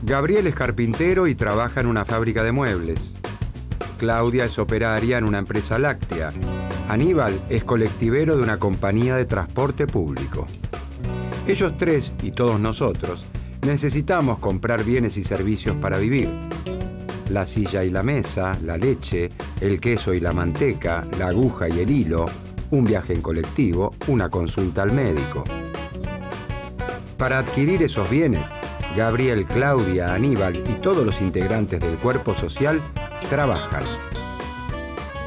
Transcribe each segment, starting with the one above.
Gabriel es carpintero y trabaja en una fábrica de muebles. Claudia es operaria en una empresa láctea. Aníbal es colectivero de una compañía de transporte público. Ellos tres y todos nosotros necesitamos comprar bienes y servicios para vivir. La silla y la mesa, la leche, el queso y la manteca, la aguja y el hilo, un viaje en colectivo, una consulta al médico. Para adquirir esos bienes, Gabriel, Claudia, Aníbal y todos los integrantes del cuerpo social trabajan.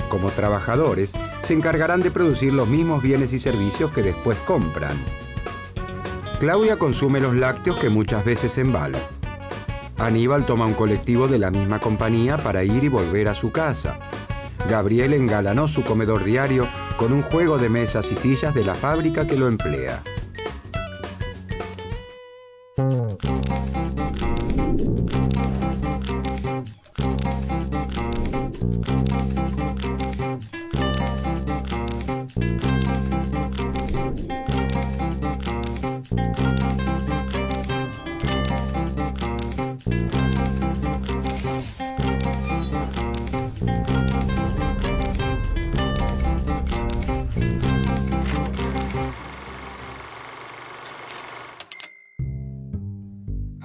Como trabajadores, se encargarán de producir los mismos bienes y servicios que después compran. Claudia consume los lácteos que muchas veces embala. Aníbal toma un colectivo de la misma compañía para ir y volver a su casa. Gabriel engalanó su comedor diario con un juego de mesas y sillas de la fábrica que lo emplea.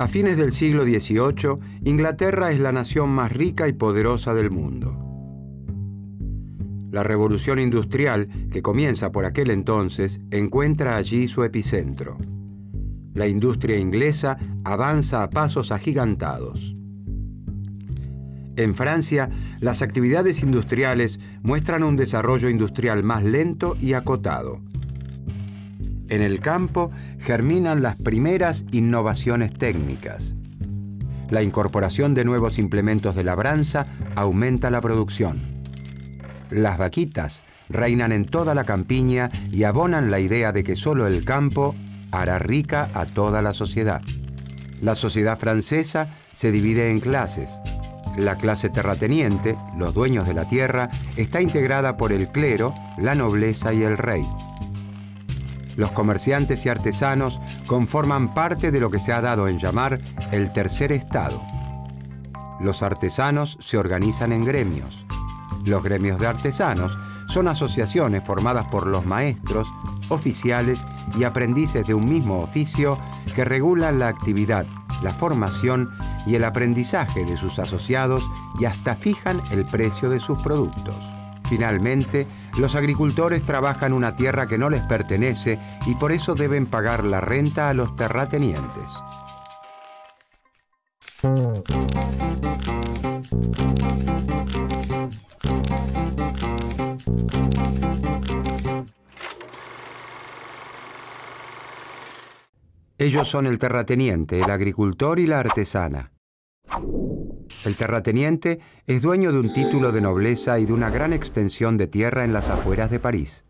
A fines del siglo XVIII, Inglaterra es la nación más rica y poderosa del mundo. La revolución industrial, que comienza por aquel entonces, encuentra allí su epicentro. La industria inglesa avanza a pasos agigantados. En Francia, las actividades industriales muestran un desarrollo industrial más lento y acotado. En el campo germinan las primeras innovaciones técnicas. La incorporación de nuevos implementos de labranza aumenta la producción. Las vaquitas reinan en toda la campiña y abonan la idea de que solo el campo hará rica a toda la sociedad. La sociedad francesa se divide en clases. La clase terrateniente, los dueños de la tierra, está integrada por el clero, la nobleza y el rey. Los comerciantes y artesanos conforman parte de lo que se ha dado en llamar el tercer estado. Los artesanos se organizan en gremios. Los gremios de artesanos son asociaciones formadas por los maestros, oficiales y aprendices de un mismo oficio que regulan la actividad, la formación y el aprendizaje de sus asociados y hasta fijan el precio de sus productos. Finalmente, los agricultores trabajan una tierra que no les pertenece y por eso deben pagar la renta a los terratenientes. Ellos son el terrateniente, el agricultor y la artesana. El terrateniente es dueño de un título de nobleza y de una gran extensión de tierra en las afueras de París.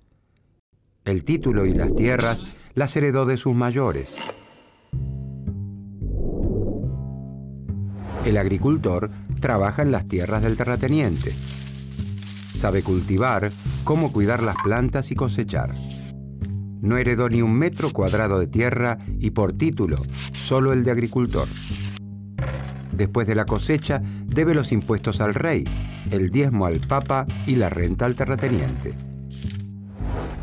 El título y las tierras las heredó de sus mayores. El agricultor trabaja en las tierras del terrateniente. Sabe cultivar, cómo cuidar las plantas y cosechar. No heredó ni un metro cuadrado de tierra y por título, solo el de agricultor. Después de la cosecha, debe los impuestos al rey, el diezmo al papa y la renta al terrateniente.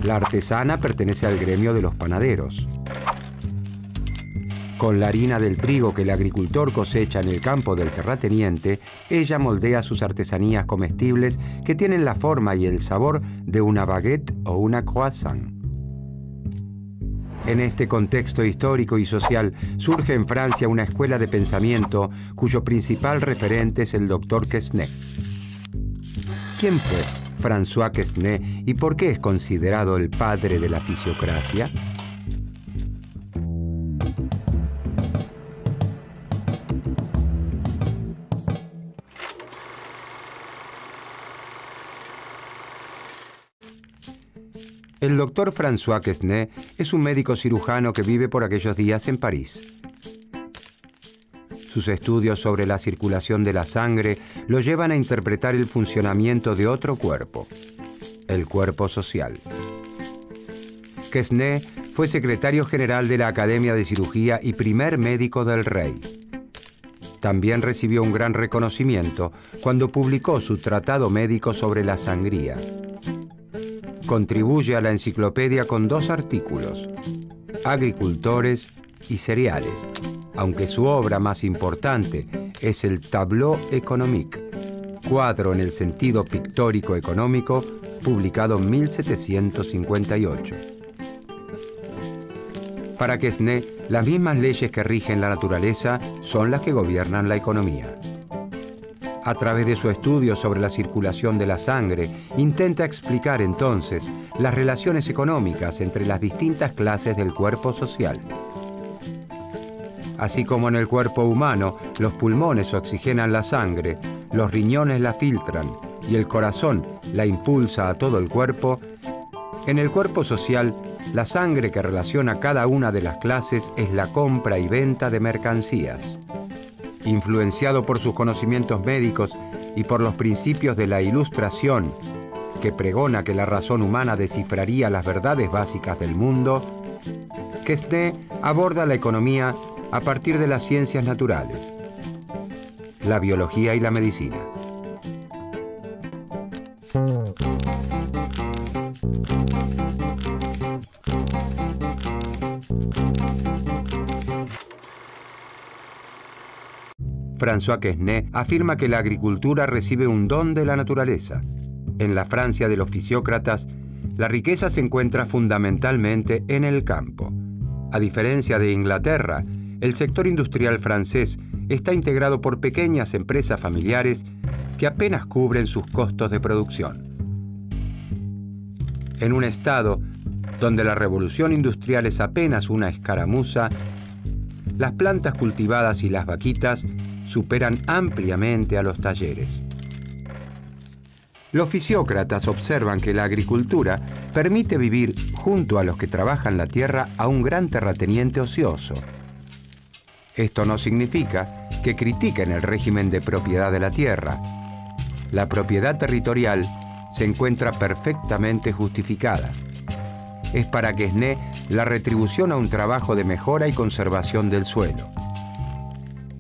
La artesana pertenece al gremio de los panaderos. Con la harina del trigo que el agricultor cosecha en el campo del terrateniente, ella moldea sus artesanías comestibles que tienen la forma y el sabor de una baguette o una croissant. En este contexto histórico y social surge en Francia una escuela de pensamiento cuyo principal referente es el doctor Quesnay. ¿Quién fue François Quesnay y por qué es considerado el padre de la fisiocracia? El doctor François Quesnay es un médico cirujano que vive por aquellos días en París. Sus estudios sobre la circulación de la sangre lo llevan a interpretar el funcionamiento de otro cuerpo, el cuerpo social. Quesnay fue secretario general de la Academia de Cirugía y primer médico del rey. También recibió un gran reconocimiento cuando publicó su tratado médico sobre la sangría. Contribuye a la enciclopedia con 2 artículos, Agricultores y cereales, aunque su obra más importante es el Tableau économique, cuadro en el sentido pictórico económico, publicado en 1758. Para Quesnay, las mismas leyes que rigen la naturaleza son las que gobiernan la economía. A través de su estudio sobre la circulación de la sangre, intenta explicar entonces las relaciones económicas entre las distintas clases del cuerpo social. Así como en el cuerpo humano, los pulmones oxigenan la sangre, los riñones la filtran y el corazón la impulsa a todo el cuerpo, en el cuerpo social, la sangre que relaciona cada una de las clases es la compra y venta de mercancías. Influenciado por sus conocimientos médicos y por los principios de la Ilustración, que pregona que la razón humana descifraría las verdades básicas del mundo, Quesnay aborda la economía a partir de las ciencias naturales, la biología y la medicina. François Quesnay afirma que la agricultura recibe un don de la naturaleza. En la Francia de los fisiócratas, la riqueza se encuentra fundamentalmente en el campo. A diferencia de Inglaterra, el sector industrial francés está integrado por pequeñas empresas familiares que apenas cubren sus costos de producción. En un estado donde la revolución industrial es apenas una escaramuza, las plantas cultivadas y las vaquitas superan ampliamente a los talleres. Los fisiócratas observan que la agricultura permite vivir junto a los que trabajan la tierra a un gran terrateniente ocioso. Esto no significa que critiquen el régimen de propiedad de la tierra. La propiedad territorial se encuentra perfectamente justificada. Es para Quesnay la retribución a un trabajo de mejora y conservación del suelo.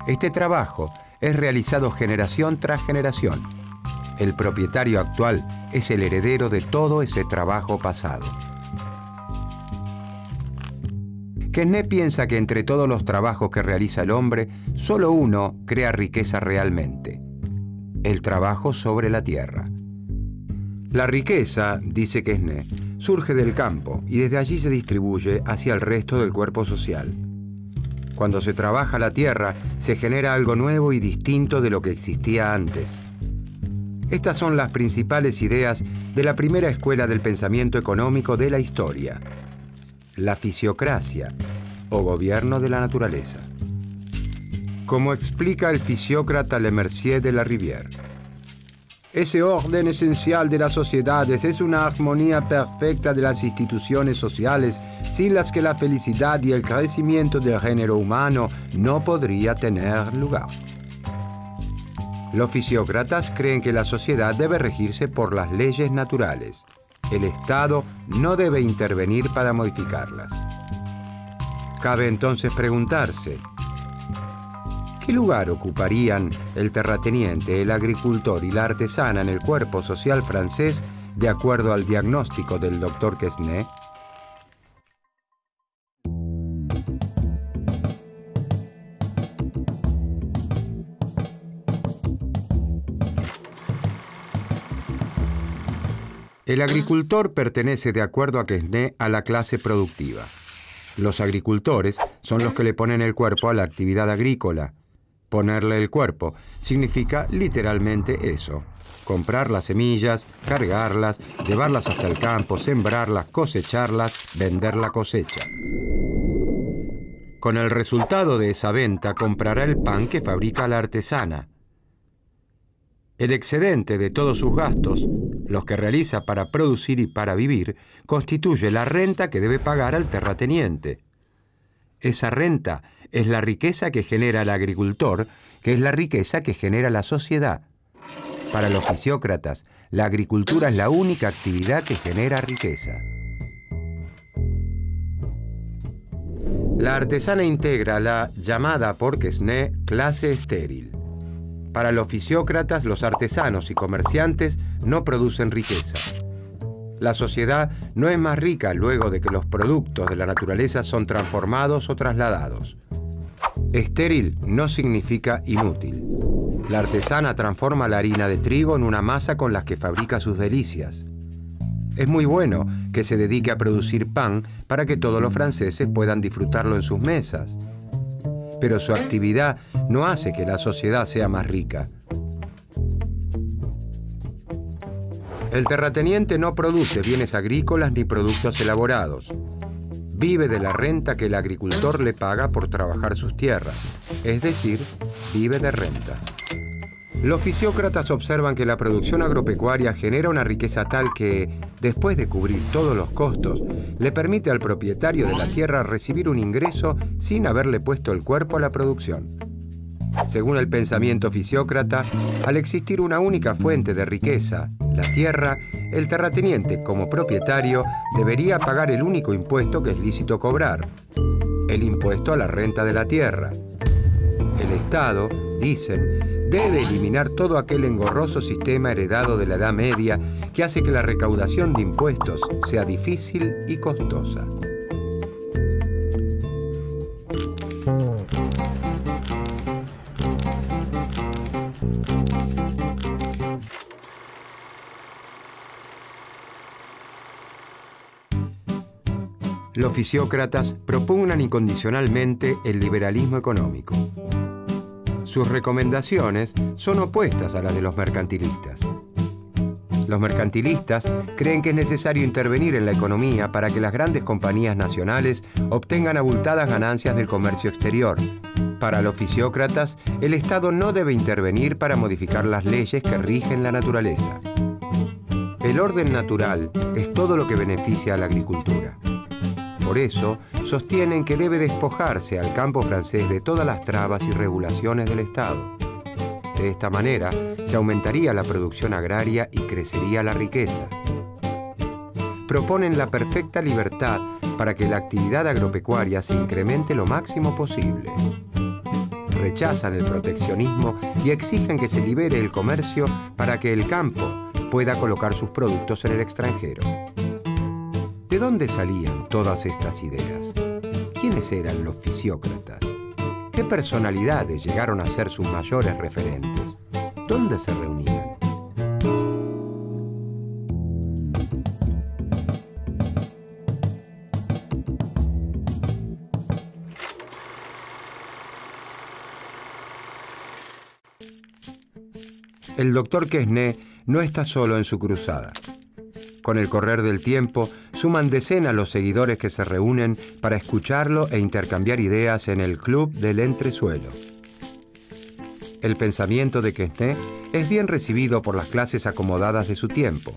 Este trabajo es realizado generación tras generación. El propietario actual es el heredero de todo ese trabajo pasado. Quesnay piensa que entre todos los trabajos que realiza el hombre, solo uno crea riqueza realmente: el trabajo sobre la tierra. La riqueza, dice Quesnay, surge del campo y desde allí se distribuye hacia el resto del cuerpo social. Cuando se trabaja la tierra, se genera algo nuevo y distinto de lo que existía antes. Estas son las principales ideas de la primera escuela del pensamiento económico de la historia: la fisiocracia, o gobierno de la naturaleza. Como explica el fisiócrata Lemercier de la Rivière, ese orden esencial de las sociedades es una armonía perfecta de las instituciones sociales sin las que la felicidad y el crecimiento del género humano no podría tener lugar. Los fisiócratas creen que la sociedad debe regirse por las leyes naturales. El Estado no debe intervenir para modificarlas. Cabe entonces preguntarse: ¿qué lugar ocuparían el terrateniente, el agricultor y la artesana en el cuerpo social francés de acuerdo al diagnóstico del doctor Quesnay? El agricultor pertenece, de acuerdo a Quesnay, a la clase productiva. Los agricultores son los que le ponen el cuerpo a la actividad agrícola. Ponerle el cuerpo significa literalmente eso: comprar las semillas, cargarlas, llevarlas hasta el campo, sembrarlas, cosecharlas, vender la cosecha. Con el resultado de esa venta comprará el pan que fabrica la artesana. El excedente de todos sus gastos, los que realiza para producir y para vivir, constituye la renta que debe pagar al terrateniente. Esa renta es la riqueza que genera el agricultor, que es la riqueza que genera la sociedad. Para los fisiócratas, la agricultura es la única actividad que genera riqueza. La artesana integra la llamada por Quesnay clase estéril. Para los fisiócratas, los artesanos y comerciantes no producen riqueza. La sociedad no es más rica luego de que los productos de la naturaleza son transformados o trasladados. Estéril no significa inútil. La artesana transforma la harina de trigo en una masa con la que fabrica sus delicias. Es muy bueno que se dedique a producir pan para que todos los franceses puedan disfrutarlo en sus mesas. Pero su actividad no hace que la sociedad sea más rica. El terrateniente no produce bienes agrícolas ni productos elaborados. Vive de la renta que el agricultor le paga por trabajar sus tierras, es decir, vive de rentas. Los fisiócratas observan que la producción agropecuaria genera una riqueza tal que, después de cubrir todos los costos, le permite al propietario de la tierra recibir un ingreso sin haberle puesto el cuerpo a la producción. Según el pensamiento fisiócrata, al existir una única fuente de riqueza, la tierra, el terrateniente, como propietario, debería pagar el único impuesto que es lícito cobrar: el impuesto a la renta de la tierra. El Estado, dicen, debe eliminar todo aquel engorroso sistema heredado de la Edad Media que hace que la recaudación de impuestos sea difícil y costosa. Los fisiócratas propugnan incondicionalmente el liberalismo económico. Sus recomendaciones son opuestas a las de los mercantilistas. Los mercantilistas creen que es necesario intervenir en la economía para que las grandes compañías nacionales obtengan abultadas ganancias del comercio exterior. Para los fisiócratas, el Estado no debe intervenir para modificar las leyes que rigen la naturaleza. El orden natural es todo lo que beneficia a la agricultura. Por eso, sostienen que debe despojarse al campo francés de todas las trabas y regulaciones del Estado. De esta manera, se aumentaría la producción agraria y crecería la riqueza. Proponen la perfecta libertad para que la actividad agropecuaria se incremente lo máximo posible. Rechazan el proteccionismo y exigen que se libere el comercio para que el campo pueda colocar sus productos en el extranjero. ¿De dónde salían todas estas ideas? ¿Quiénes eran los fisiócratas? ¿Qué personalidades llegaron a ser sus mayores referentes? ¿Dónde se reunían? El doctor Quesnay no está solo en su cruzada. Con el correr del tiempo, suman decenas los seguidores que se reúnen para escucharlo e intercambiar ideas en el Club del Entresuelo. El pensamiento de Quesnay es bien recibido por las clases acomodadas de su tiempo.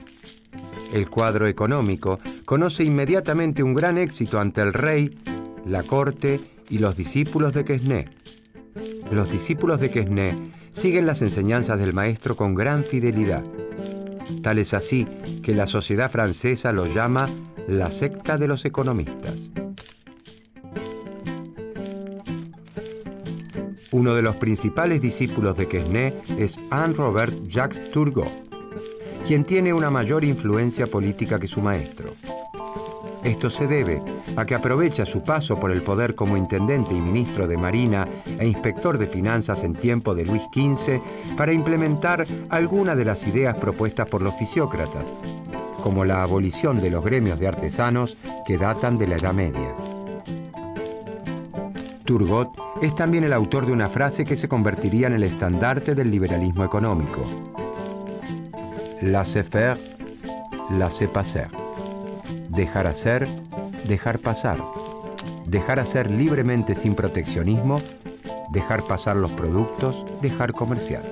El cuadro económico conoce inmediatamente un gran éxito ante el rey, la corte y los discípulos de Quesnay. Los discípulos de Quesnay siguen las enseñanzas del maestro con gran fidelidad. Tal es así que la sociedad francesa lo llama la secta de los economistas. Uno de los principales discípulos de Quesnay es Henri-Robert Jacques Turgot, quien tiene una mayor influencia política que su maestro. Esto se debe a que aprovecha su paso por el poder como intendente y ministro de Marina e inspector de finanzas en tiempo de Luis XV para implementar algunas de las ideas propuestas por los fisiócratas, como la abolición de los gremios de artesanos que datan de la Edad Media. Turgot es también el autor de una frase que se convertiría en el estandarte del liberalismo económico: laissez-faire, laissez-passer. Dejar hacer, dejar pasar. Dejar hacer libremente sin proteccionismo, dejar pasar los productos, dejar comerciar.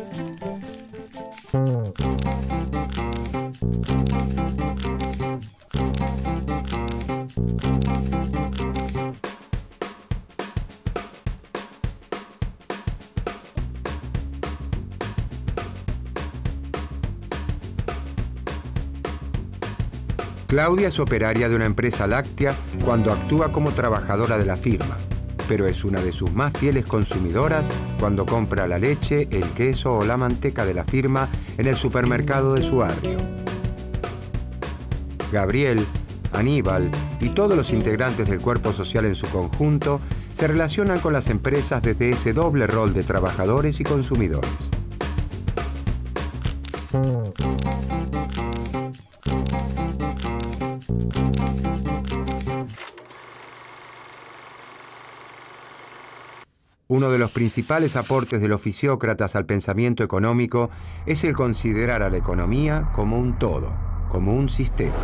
Claudia es operaria de una empresa láctea cuando actúa como trabajadora de la firma. pero es una de sus más fieles consumidoras cuando compra la leche, el queso o la manteca de la firma en el supermercado de su barrio. Gabriel, Aníbal y todos los integrantes del cuerpo social en su conjunto se relacionan con las empresas desde ese doble rol de trabajadores y consumidores. Uno de los principales aportes de los fisiócratas al pensamiento económico es el considerar a la economía como un todo, como un sistema.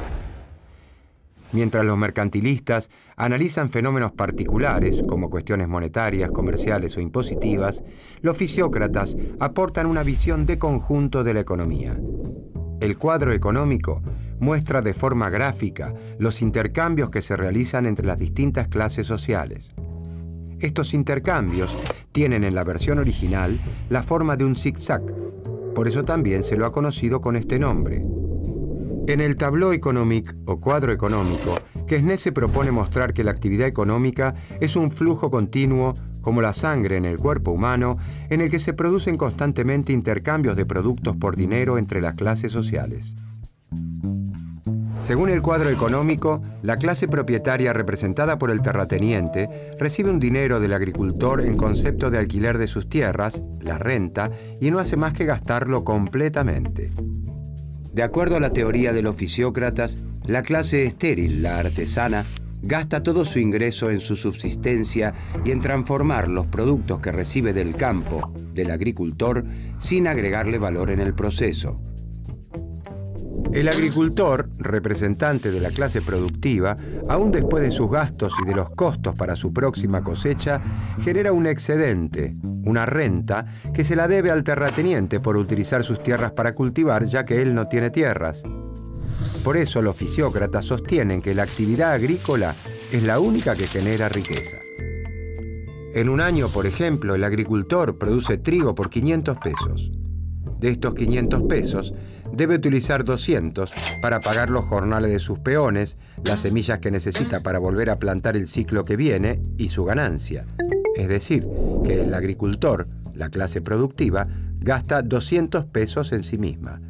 Mientras los mercantilistas analizan fenómenos particulares, como cuestiones monetarias, comerciales o impositivas, los fisiócratas aportan una visión de conjunto de la economía. El cuadro económico muestra de forma gráfica los intercambios que se realizan entre las distintas clases sociales. Estos intercambios tienen en la versión original la forma de un zigzag, por eso también se lo ha conocido con este nombre. En el Tableau économique o cuadro económico, Quesnay propone mostrar que la actividad económica es un flujo continuo como la sangre en el cuerpo humano, en el que se producen constantemente intercambios de productos por dinero entre las clases sociales. Según el cuadro económico, la clase propietaria representada por el terrateniente recibe un dinero del agricultor en concepto de alquiler de sus tierras, la renta, y no hace más que gastarlo completamente. De acuerdo a la teoría de los fisiócratas, la clase estéril, la artesana, gasta todo su ingreso en su subsistencia y en transformar los productos que recibe del campo, del agricultor, sin agregarle valor en el proceso. El agricultor, representante de la clase productiva, aún después de sus gastos y de los costos para su próxima cosecha, genera un excedente, una renta, que se la debe al terrateniente por utilizar sus tierras para cultivar, ya que él no tiene tierras. Por eso los fisiócratas sostienen que la actividad agrícola es la única que genera riqueza. En un año, por ejemplo, el agricultor produce trigo por 500 pesos. De estos 500 pesos, debe utilizar 200 para pagar los jornales de sus peones, las semillas que necesita para volver a plantar el ciclo que viene y su ganancia. Es decir, que el agricultor, la clase productiva, gasta 200 pesos en sí misma.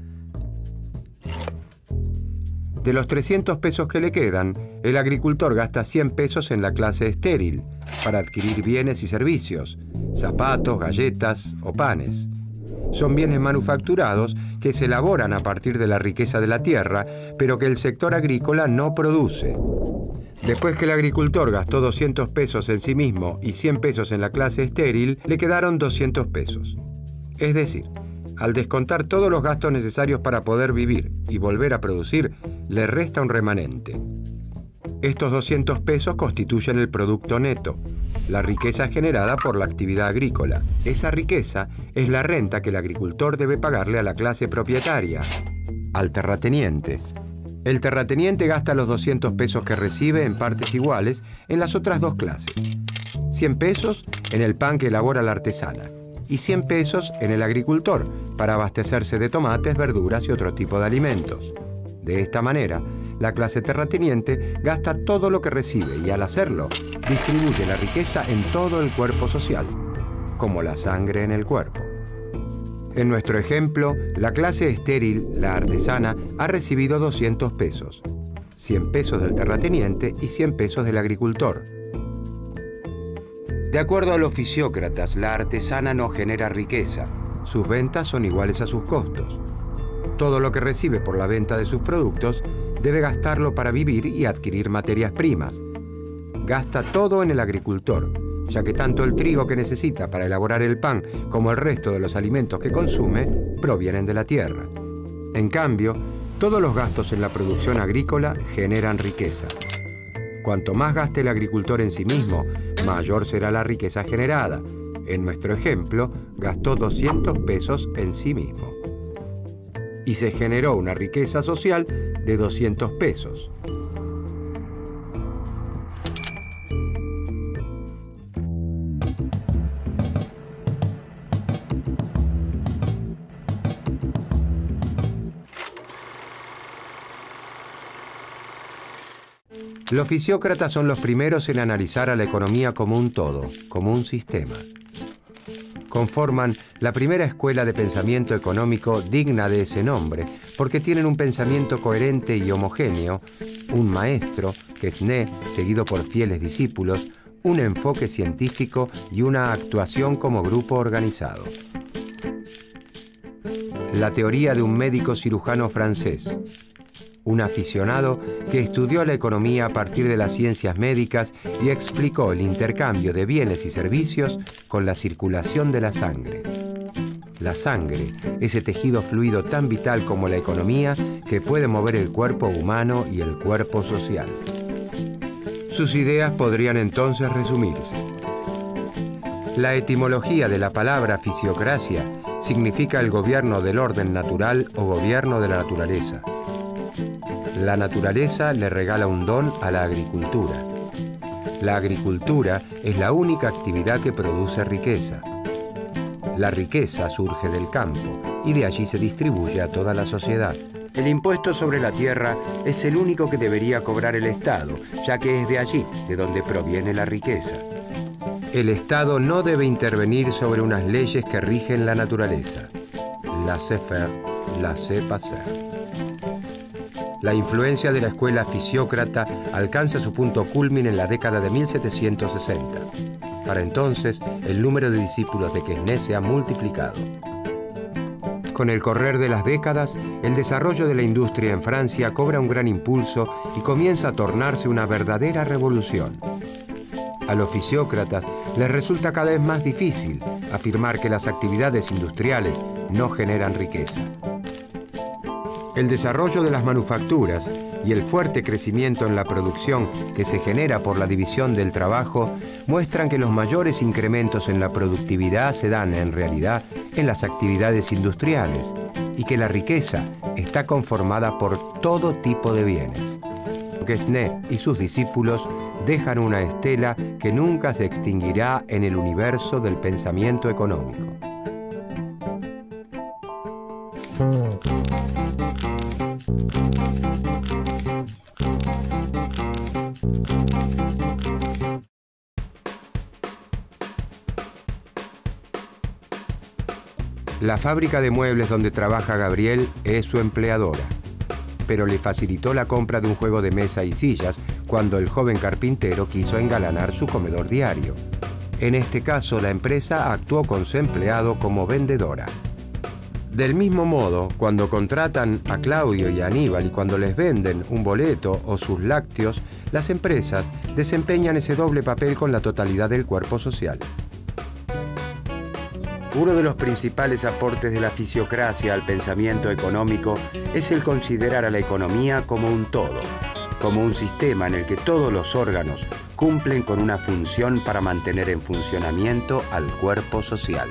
De los 300 pesos que le quedan, el agricultor gasta 100 pesos en la clase estéril para adquirir bienes y servicios, zapatos, galletas o panes. Son bienes manufacturados que se elaboran a partir de la riqueza de la tierra, pero que el sector agrícola no produce. Después que el agricultor gastó 200 pesos en sí mismo y 100 pesos en la clase estéril, le quedaron 200 pesos. Es decir, al descontar todos los gastos necesarios para poder vivir y volver a producir, le resta un remanente. Estos 200 pesos constituyen el producto neto, la riqueza generada por la actividad agrícola. Esa riqueza es la renta que el agricultor debe pagarle a la clase propietaria, al terrateniente. El terrateniente gasta los 200 pesos que recibe en partes iguales en las otras dos clases. 100 pesos en el pan que elabora la artesana y 100 pesos en el agricultor para abastecerse de tomates, verduras y otro tipo de alimentos. De esta manera, la clase terrateniente gasta todo lo que recibe y al hacerlo, distribuye la riqueza en todo el cuerpo social, como la sangre en el cuerpo. En nuestro ejemplo, la clase estéril, la artesana, ha recibido 200 pesos, 100 pesos del terrateniente y 100 pesos del agricultor. De acuerdo a los fisiócratas, la artesana no genera riqueza, sus ventas son iguales a sus costos. Todo lo que recibe por la venta de sus productos debe gastarlo para vivir y adquirir materias primas. Gasta todo en el agricultor, ya que tanto el trigo que necesita para elaborar el pan como el resto de los alimentos que consume provienen de la tierra. En cambio, todos los gastos en la producción agrícola generan riqueza. Cuanto más gaste el agricultor en sí mismo, mayor será la riqueza generada. En nuestro ejemplo, gastó 200 pesos en sí mismo. Y se generó una riqueza social de 200 pesos. Los fisiócratas son los primeros en analizar a la economía como un todo, como un sistema. Conforman la primera escuela de pensamiento económico digna de ese nombre, porque tienen un pensamiento coherente y homogéneo, un maestro, Quesnay, seguido por fieles discípulos, un enfoque científico y una actuación como grupo organizado. La teoría de un médico cirujano francés, un aficionado que estudió la economía a partir de las ciencias médicas y explicó el intercambio de bienes y servicios con la circulación de la sangre. La sangre, ese tejido fluido tan vital como la economía que puede mover el cuerpo humano y el cuerpo social. Sus ideas podrían entonces resumirse. La etimología de la palabra fisiocracia significa el gobierno del orden natural o gobierno de la naturaleza. La naturaleza le regala un don a la agricultura. La agricultura es la única actividad que produce riqueza. La riqueza surge del campo y de allí se distribuye a toda la sociedad. El impuesto sobre la tierra es el único que debería cobrar el Estado, ya que es de allí de donde proviene la riqueza. El Estado no debe intervenir sobre unas leyes que rigen la naturaleza. Laissez-faire, laissez-passer. La influencia de la escuela fisiócrata alcanza su punto culmine en la década de 1760. Para entonces, el número de discípulos de Quesnay se ha multiplicado. Con el correr de las décadas, el desarrollo de la industria en Francia cobra un gran impulso y comienza a tornarse una verdadera revolución. A los fisiócratas les resulta cada vez más difícil afirmar que las actividades industriales no generan riqueza. El desarrollo de las manufacturas y el fuerte crecimiento en la producción que se genera por la división del trabajo muestran que los mayores incrementos en la productividad se dan en realidad en las actividades industriales y que la riqueza está conformada por todo tipo de bienes. Quesnay y sus discípulos dejan una estela que nunca se extinguirá en el universo del pensamiento económico. La fábrica de muebles donde trabaja Gabriel es su empleadora, pero le facilitó la compra de un juego de mesa y sillas cuando el joven carpintero quiso engalanar su comedor diario. En este caso, la empresa actuó con su empleado como vendedora. Del mismo modo, cuando contratan a Claudio y a Aníbal y cuando les venden un boleto o sus lácteos, las empresas desempeñan ese doble papel con la totalidad del cuerpo social. Uno de los principales aportes de la fisiocracia al pensamiento económico es el considerar a la economía como un todo, como un sistema en el que todos los órganos cumplen con una función para mantener en funcionamiento al cuerpo social.